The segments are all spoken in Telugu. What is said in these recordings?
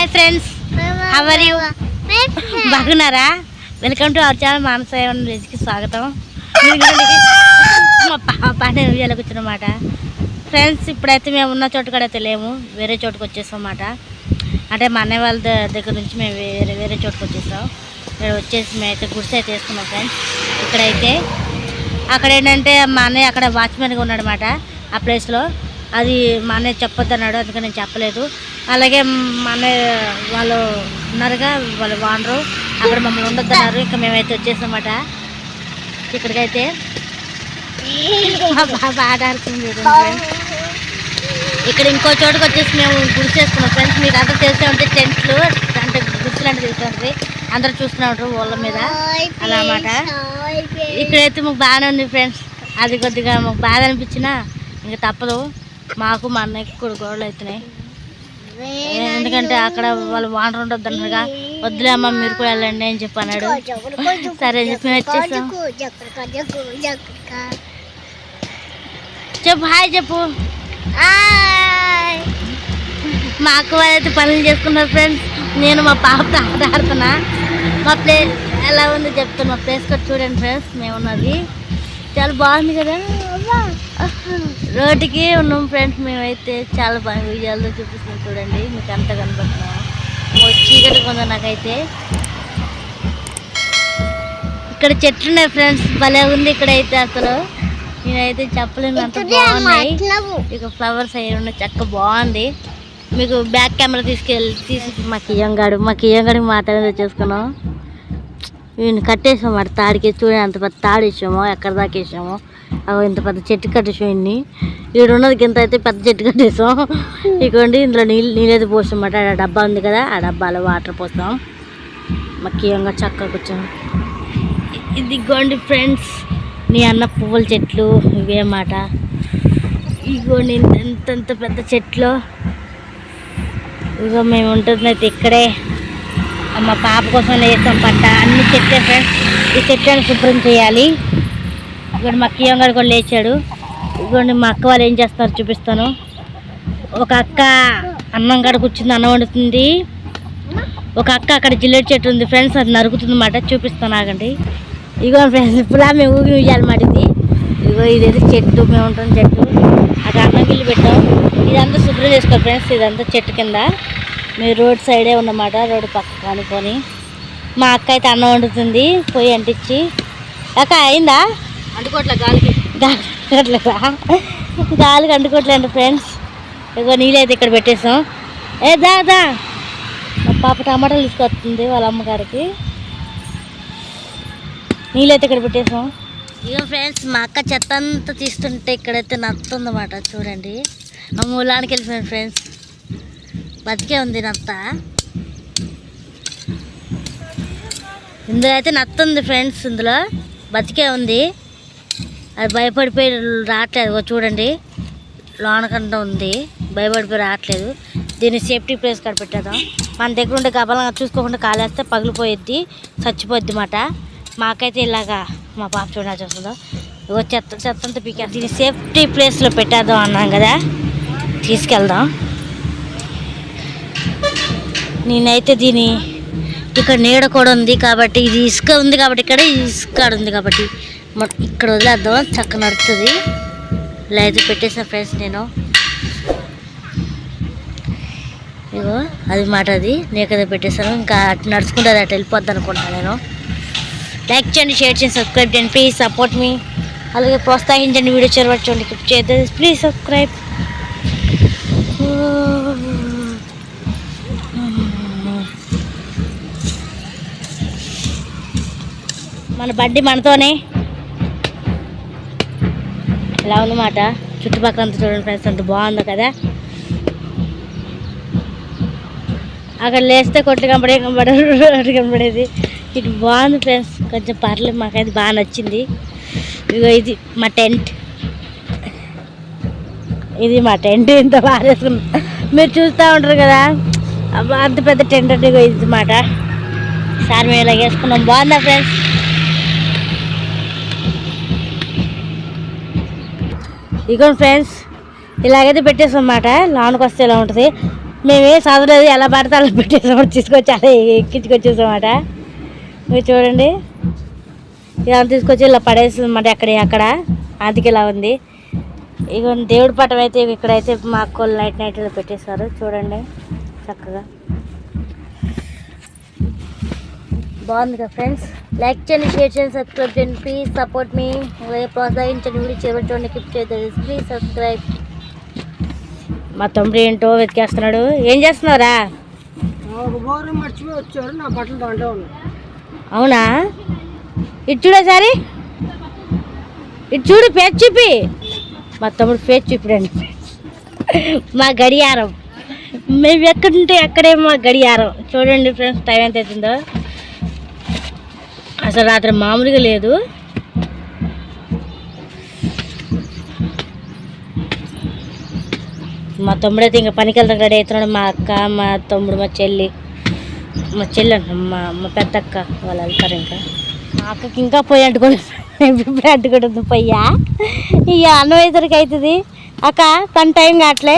Hi friends, how are you? బాగున్నారా? Welcome to our channel Manasa కి స్వాగతం. మా పాప ఉయ్యాలకు వచ్చినమాట ఫ్రెండ్స్. ఇప్పుడైతే మేము ఉన్న చోటుకడైతే లేము, వేరే చోటుకు వచ్చేసాం అన్నమాట. అంటే మా అన్నయ్య వాళ్ళ దగ్గర నుంచి మేము వేరే చోటుకు వచ్చేసాం. ఇక్కడ వచ్చేసి మేమైతే గుడిసె అయితే వేసుకున్నాం ఫ్రెండ్స్. ఇక్కడైతే అక్కడ ఏంటంటే మా అన్నయ్య అక్కడ వాచ్మెన్గా ఉన్నాడు అన్నమాట. ఆ ప్లేస్లో అది మా అన్నయ్య చెప్పొద్దు అన్నాడు, అందుకని నేను చెప్పలేదు. అలాగే మా అన్నయ్య వాళ్ళు ఉన్నారుగా, వాళ్ళు వానరు అక్కడ మమ్మల్ని ఉండొద్దు అన్నారు. ఇంకా మేమైతే వచ్చేసామన్నమాట. ఇక్కడికైతే బాగా ఆట ఆడుతుంది ఫ్రెండ్స్. ఇక్కడ ఇంకో చోటుకు వచ్చేసి మేము గుడిసె వేసుకున్నాం ఫ్రెండ్స్. మీకు అందరూ తెలిసే ఉంటే టెంట్లు అంటే గుడిసెలు అంటే తెలిసే ఉంటుంది, అందరూ చూస్తూనే ఉంటారు వాళ్ళ మీద అలా అన్నమాట. ఇక్కడైతే మాకు బాగానే ఉంది ఫ్రెండ్స్. అది కొద్దిగా మాకు బాధ అనిపించినా ఇంకా తప్పదు. మాకు మా అన్నయ్యకి కూడా గొడవలు అవుతున్నాయి. ఎందుకంటే అక్కడ వాళ్ళు వాటర్ ఉండొద్దు అన్నారుగా, వద్దులే అమ్మ మీరు కూడా వెళ్ళండి అని చెప్పి అన్నాడు. సరే చెప్పి వచ్చేసాం. చెప్పు హాయ్ చెప్పు. మా అక్క వాళ్ళైతే పనులు చేసుకున్నారు ఫ్రెండ్స్. నేను మా పాపతో ఆట ఆడుతున్నా. మా ప్లేస్ ఎలా ఉంది చెప్తాను. మా ప్లేస్ కూడా చూడండి ఫ్రెండ్స్. మేమున్నది చాలా బాగుంది కదా, రోడ్డుకి ఉన్నాం ఫ్రెండ్స్. మేమైతే చాలా బాగా విజయాల్లో చూపిస్తున్నాం చూడండి, మీకు అంత కనబడుతున్నాం. చీకటి కొందా నాకైతే. ఇక్కడ చెట్లు ఉన్నాయి ఫ్రెండ్స్, భలే ఉంది ఇక్కడైతే. అసలు నేనైతే చెప్పలేను, అంత బాగున్నాయి. ఇక ఫ్లవర్స్ అయ్యి ఉన్నాయి, చక్క బాగుంది. మీకు బ్యాక్ కెమెరా తీసి మా కియ్యంగాడికి మాట్లాడి వచ్చేసుకున్నాం. ఈయన కట్టేసాం మాట తాడికి. చూడండి అంత పెద్ద తాడు వేసాము, ఎక్కడ దాకా వేసాము. ఇంత పెద్ద చెట్టు కట్టేసాం. ఇన్ని ఇక్కడ ఉన్నది కింద అయితే పెద్ద చెట్టు కట్టేసాం. ఇదిగోండి ఇందులో నీళ్ళైతే పోసాం అన్నమాట. ఆ డబ్బా ఉంది కదా, ఆ డబ్బాలో వాటర్ పోస్తాం. మక్కియంగా చక్కగా కూర్చోం. ఇదిగోండి ఫ్రెండ్స్ నీ అన్న పువ్వుల చెట్లు ఇవే అన్నమాట. ఇదిగోండి ఎంతెంత పెద్ద చెట్లు. ఇదిగో మేము ఉంటుంది అయితే ఇక్కడే. మా పాప కోసం వేస్తాం పట్ట. అన్ని చెట్లే ఫ్రెండ్స్. ఈ చెట్లను శుభ్రం చేయాలి. ఇక్కడ మా కియ్యంగాడు కూడా లేచాడు. ఇదిగోండి మా అక్క వాళ్ళు ఏం చేస్తున్నారు చూపిస్తాను. ఒక అక్క అన్నం కాడ కూర్చుంది, అన్నం వండుతుంది. ఒక అక్క అక్కడ జిల్లేడు చెట్టు ఉంది ఫ్రెండ్స్, అది నరుకుతుంది అన్నమాట. చూపిస్తాను ఆగండి. ఇదిగో ఫ్రెండ్స్ ఇప్పుడు మేము ఊగి ఉయ్యాలన్నమాట. ఇదిగో ఇదేదో చెట్టు, మేము ఉంటాం చెట్టు. అక్కడ అన్నం గిల్లు పెట్టాం. ఇదంతా శుభ్రం చేసుకోవాలి ఫ్రెండ్స్. ఇదంతా చెట్టు కింద, మీరు రోడ్ సైడే ఉన్నమాట, రోడ్డు పక్క కానుకొని. మా అక్క అయితే అన్నం వండుతుంది పొయ్యి అంటించి. అక్క అయిందా? అంటుకోట్లే గాలికి అంటుకోవట్లేదు ఫ్రెండ్స్. ఇదిగో నీళ్ళైతే ఇక్కడ పెట్టేసాం. దా మా పాప టమాటాలు తీసుకొస్తుంది వాళ్ళ అమ్మగారికి. నీళ్ళైతే ఇక్కడ పెట్టేసాం. ఇక ఫ్రెండ్స్ మా అక్క చెత్త అంతా తీస్తుంటే ఇక్కడైతే నత్తుందన్నమాట. చూడండి మా మూలానికి వెళ్ళిపోయాను ఫ్రెండ్స్. బతికే ఉంది నత్త. ఇందులో అయితే నత్త ఉంది ఫ్రెండ్స్, ఇందులో బతికే ఉంది. అది భయపడిపోయి రావట్లేదు. చూడండి లోనకంట ఉంది, భయపడిపోయి రావట్లేదు. దీన్ని సేఫ్టీ ప్లేస్ కాడ పెట్టేద్దాం. మన దగ్గర ఉండే గబలంగా చూసుకోకుండా కాలేస్తే పగిలిపోయిద్ది, చచ్చిపోద్ది అన్నమాట. మాకైతే ఇలాగా మా పాప చూడాల్సి వస్తుందో. ఇగో చెత్తంతా పీకే దీన్ని సేఫ్టీ ప్లేస్లో పెట్టేద్దాం అన్నాం కదా, తీసుకెళ్దాం. నేనైతే దీని ఇక్కడ నీడ కూడా ఉంది కాబట్టి, ఇది ఇసుక ఉంది కాబట్టి, ఇక్కడ ఇసుక ఉంది కాబట్టి ఇక్కడ వదిలేద్దాం, చక్క నడుస్తుంది. ఇలా అయితే పెట్టేసా ఫ్రెండ్స్ నేను. ఇగో అది మాట, అది నేకైతే పెట్టేసాను. ఇంకా అటు నడుచుకుంటే అటు వెళ్ళిపోద్ది అనుకుంటాను నేను. లైక్ చేయండి, షేర్ చేయండి, సబ్స్క్రైబ్ చేయండి, ప్లీజ్ సపోర్ట్ మీ. అలాగే ప్రోత్సహించండి, వీడియో చేరవచ్చండి, క్లిక్ చేయదు ప్లీజ్ సబ్స్క్రైబ్. మన బండి మనతోనే ఇలా ఉందన్నమాట. చుట్టుపక్కల అంతా చూడండి ఫ్రెండ్స్, అంత బాగుందో కదా. అక్కడ లేస్తే కొట్టు కనపడేది. ఇటు బాగుంది ఫ్రెండ్స్, కొంచెం పర్లేదు, మాకైతే బాగా నచ్చింది. ఇగో ఇది మా టెంట్, ఇంత బాగా వేసుకున్నాం. మీరు చూస్తూ ఉంటారు కదా, అంత పెద్ద టెంట్ అంటే ఇగో ఇది మాట. సార్ మేము ఇలా వేసుకున్నాం, బాగుందా ఫ్రెండ్స్. ఇగో ఫ్రెండ్స్ ఇలాగైతే పెట్టేసాం అన్నమాట. లోనికి వస్తే ఇలా ఉంటుంది. మేమే చదవలేదు, ఎలా పడితే అలా పెట్టేసాం, తీసుకొచ్చి అలా ఎక్కించుకొచ్చేసామాట. మీరు చూడండి, ఇలా తీసుకొచ్చి ఇలా పడేస్తుంది అన్నమాట. అక్కడ అందుకే ఇలా ఉంది. ఇక దేవుడి పటం అయితే ఇక్కడైతే మా అక్కోళ్ళు నైట్ ఇలా పెట్టేశారు. చూడండి చక్కగా బాగుంది కదా ఫ్రెండ్స్. లైక్ చేయండి, షేర్ చేయండి, సబ్స్క్రైబ్ చేయండి. ప్లీజ్ సపోర్ట్ మీ, ప్రోత్సహించండి. వీడియో చివరి చూడండి, క్లిక్ చేయలేదు. Please subscribe. మా తమ్ముడు ఏంటో వెతికేస్తున్నాడు. ఏం చేస్తున్నావురా? అవునా? ఇటు చూడ సారి, ఇటు చూడు, పేరు చూపి. మా తమ్ముడు పేరు చూపిడండి. మా గడియారం, మేము ఎక్కడుంటే అక్కడే మా గడియారం. చూడండి ఫ్రెండ్స్, టైం ఎంత అవుతుందో. అసలు రాత్రి మామూలుగా లేదు. మా తమ్ముడు అయితే ఇంకా పనికి వెళ్తాం రెడీ అవుతున్నాడు. మా అక్క, మా తమ్ముడు, మా చెల్లి అంట, మా పెద్ద అక్క వాళ్ళు వెళ్తారు. ఇంకా మా అక్కకి ఇంకా పొయ్యి అంటుకోలేదు, ఇప్పుడు అంటుకుంటుంది పొయ్యా. ఇక అన్నం ఇద్దరికి అవుతుంది. అక్క తన టైం కావట్లే,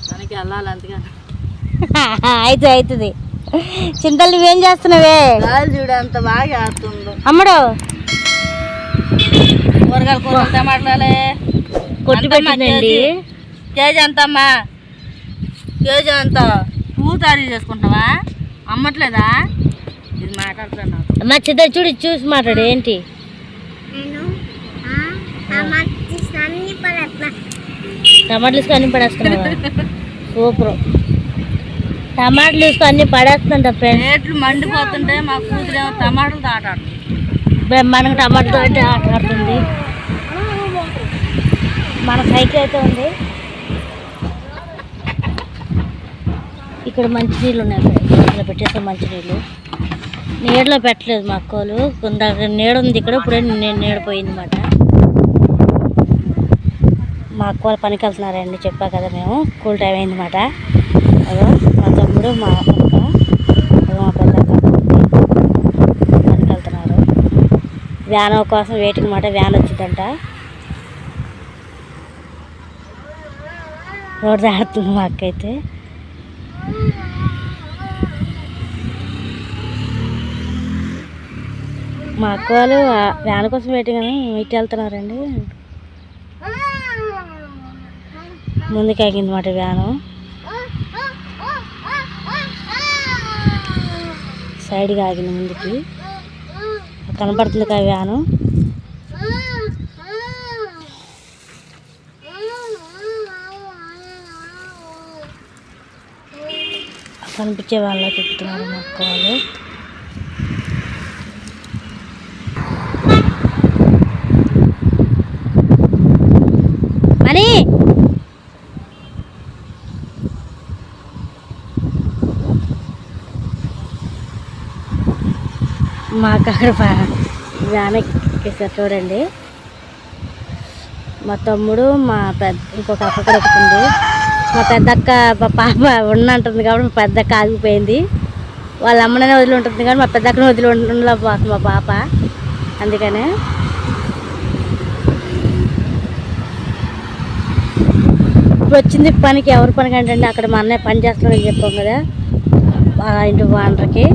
తనకి వెళ్ళాలి అందుకని అవుతుంది. చింతలు నువ్వేం చేస్తున్నావే? చూడు అంత బాగా ఆడుతుందో అమ్మడు. కూరగాయలు టమాటాలే కొట్టి పెట్టిందండి. కేజీ ఎంతమ్మా? కేజీ ఎంత? పువ్వు తయారు చేసుకుంటావా? అమ్మట్లేదా? ఇది మాట్లాడుతున్నా. అమ్మ చిద్ద చూడు, చూసి మాట్లాడు. ఏంటి? టమాటాలు తీసుకొని అన్ని పడేస్తున్నావా? సూపర్. టమాటాలు తీసుకొని అన్ని పడేస్తుంట ఫ్రెండ్స్. రేట్లు మండిపోతుంటే మా కూతురు టమాటాలతో ఆట ఆడుతుంది. మనకు టమాటాతో ఆట ఆడుతుంది. మన సైకిల్ అయితే ఉంది. ఇక్కడ మంచినీళ్ళు ఉన్నాయి. ఇక్కడ పెట్టేసాం మంచినీళ్ళు. నీడలో పెట్టలేదు మా అక్కలు. కొంత నీడ ఉంది ఇక్కడ. ఇప్పుడే నీడ పోయింది అన్నమాట. మా అక్క వాళ్ళు పనికి వెళ్తున్నారండి, చెప్పా కదా మేము. కూల్ టైం అయింది అన్నమాట. అదో మా తమ్ముడు, మా అక్క, మా పెద్ద అక్క పనికి వెళ్తున్నారు. వ్యాన్ కోసం వెయిటింగ్ అన్నమాట. వ్యాన్ వచ్చిందంట. రోడ్డు దాడుతుంది మా అక్క అయితే. మా అక్క వాళ్ళు వ్యాన్ కోసం వెయిటింగ్ అని ఇటు వెళ్తున్నారండి. ముందుకు ఆగింది అన్నమాట వ్యాను. సైడ్గా ఆగింది ముందుకి. కనపడుతుంది కదా వ్యాను. కనిపించే వాళ్ళ చెప్తున్నారు మా అక్క వాళ్ళు. మనీ మా అక్క అక్కడ వ్యాన్ ఎక్కేసారు చూడండి. మా తమ్ముడు, మా ఇంకొక అక్క కూడా ఎక్కుతుంది. మా పెద్దక్క పాప ఉన్నంటుంది కాబట్టి మా పెద్దక్క ఆగిపోయింది. వాళ్ళ అమ్మనే వదిలి ఉంటుంది కానీ మా పెద్దక్కని వదిలి ఉండలేకపోతుంది మా పాప. అందుకనే ఇప్పుడు వచ్చింది పనికి. ఎవరి పనికి అంటే అక్కడ మా అన్నయ్య పని చేస్తున్నాడని చెప్పాం కదా, ఇంటి వానర్కి.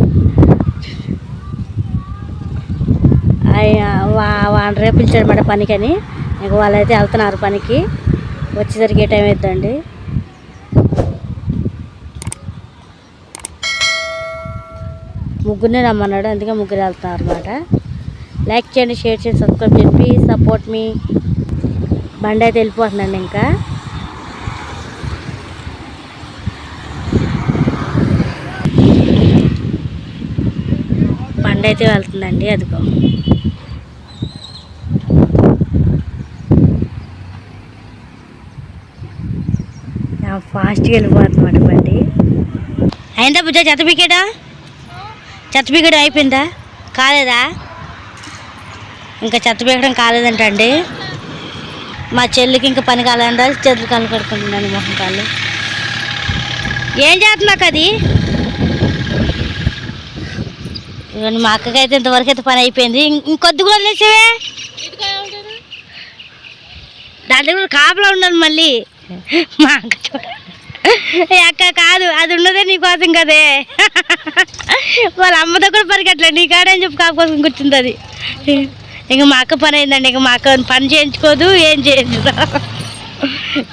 వానరే పిలిచాడు అన్నమాట పనికని. ఇంక వాళ్ళైతే వెళ్తున్నారు పనికి. వచ్చేసరికి ఏ టైం అవుతుందండి. ముగ్గురినే రమ్మన్నాడు, అందుకే ముగ్గురు వెళ్తున్నారు అన్నమాట. లైక్ చేయండి, షేర్ చేయండి, సబ్స్క్రైబ్ చేయండి. ప్లీజ్ సపోర్ట్ మీ. బండి అయితే వెళ్ళిపోతుందండి. ఇంకా బండి అయితే వెళ్తుందండి. అదిగో ఫాస్ట్గా వెళ్ళిపోతుంది అన్నమాట బండి. అయిందా బుజ్జ చెత్త పీకేయడం అయిపోయిందా? కాలేదా? ఇంకా చెత్త పీకడం కాలేదంటండి. మా చెల్లికి ఇంకా పని కాలేదంట. చేతులు కళ్ళు కడుకుంటుందండి, మొహం కాళ్ళు. ఏం చేస్తున్నాక అది? ఇవన్నీ మా అక్కకి అయితే ఇంతవరకు అయితే పని అయిపోయింది. ఇంకొద్ది కూడా లేచేవే, దాంట్లో కూడా కాపలా ఉండాలి మళ్ళీ. మా అక్క అక్క కాదు, అది ఉన్నదే నీకోసం కదే. వాళ్ళ అమ్మతో కూడా పరిగెట్లే నీ కాడని చెప్పి కాపు కోసం కూర్చుంటుంది. ఇంక మా అక్క పని అయిందండి, ఇంక మా అక్క పని చేయించుకోదు, ఏం చేయించుకో.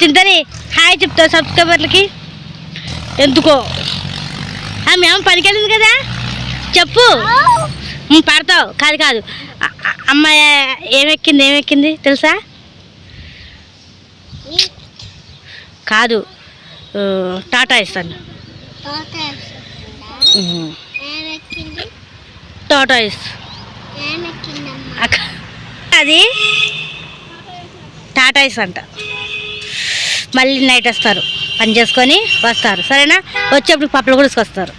చింతని హాయ్ చెప్తావు సబ్స్క్రైబర్లకి. ఎందుకో మీ అమ్మ పనికి వెళ్ళింది కదా చెప్పు. పడతావు. కాదు కాదు, అమ్మాయి ఏమెక్కింది తెలుసా? కాదు, టాటా ఇస్తాను. టాటా ఇస్ అది టాటా ఇస్ అంట. మళ్ళీ నైట్ వస్తారు, పని చేసుకొని వస్తారు. సరేనా? వచ్చేప్పుడు పప్పులు కూడా తీసుకొస్తారు.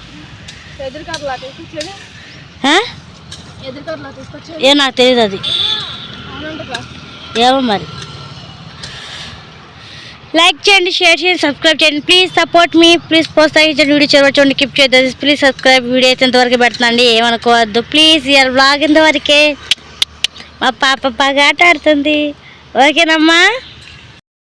ఏ నాకు తెలియదు అది, ఏమో మరి. లైక్ చేయండి, షేర్ చేయండి, సబ్స్క్రైబ్ చేయండి. Please support me. ప్లీజ్ ప్రోత్సహించండి. వీడియో చూడండి, కీప్ చేయొద్దు. Please subscribe. వీడియో అయితే ఇంతవరకు పెడుతుందండి, ఏమనుకోవద్దు ప్లీజ్. ఇవాళ బ్లాగ్ ఇంతవరకే. మా పాప బాగా ఆట ఆడుతుంది. ఓకేనమ్మా?